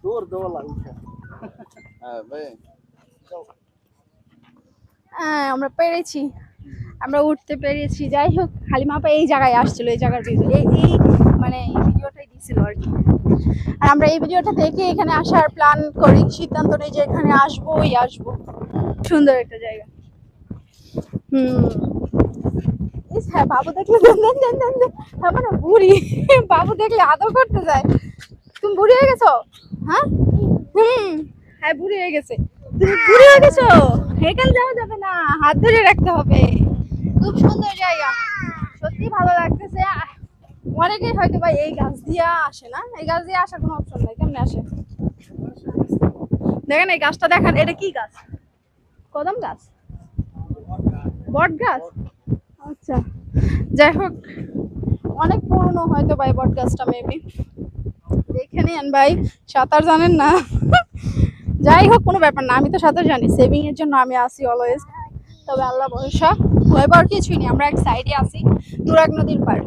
দৌড় দৌড় উঠে। হ্যাঁ ভাই আমরা পেরেছি, আমরা উঠতে পেরেছি। যাই হোক, হালিমা আপা এই জায়গায় আসছিল, এই জায়গার এই মানে এই ভিডিওটাই দিছিল আর কি। আর আমরা এই ভিডিওটা দেখে এখানে আসার প্ল্যান করি, সিদ্ধান্ত নেই যে এখানে আসবোই আসবো। সুন্দর একটা জায়গা। হ্যাঁ, বাবু দেখলে তারপর না বুড়ি, বাবু দেখলে আদর করতে যায়। তুমি বুড়ি হয়ে গেছো? হ্যাঁ হ্যাঁ, বুড়ি হয়ে গেছে। তুমি বুড়ি হয়ে গেছো, এখানে যাওয়া যাবে না, হাত ধরে রাখতে হবে। খুব সুন্দর জায়গা, সত্যি ভালো লাগতেছে। অনেকেই হয়তো ভাই এই গাছ দিয়ে আসে না, এই গাছ দিয়ে আসার কোনো অপশন নাই। কেমনে আসে দেখেন, এই গাছটা দেখেন, এটা কি গাছ? কদম গাছ, বট গাছ। আচ্ছা, যাই হোক, অনেক পুরনো হয়তো ভাই বট গাছটা, মেবি। দেখে নিন ভাই, সাঁতার জানেন না? যাই হোক, কোনো ব্যাপার না, আমি তো সাঁতার জানি, সেভিং এর জন্য আমি আসি অলওয়েজ। তবে আল্লাহ ভরসা, ভয় পাওয়ার কিছুই নেই, আমরা এক সাইডে আছি, তুরাগ নদীর পার।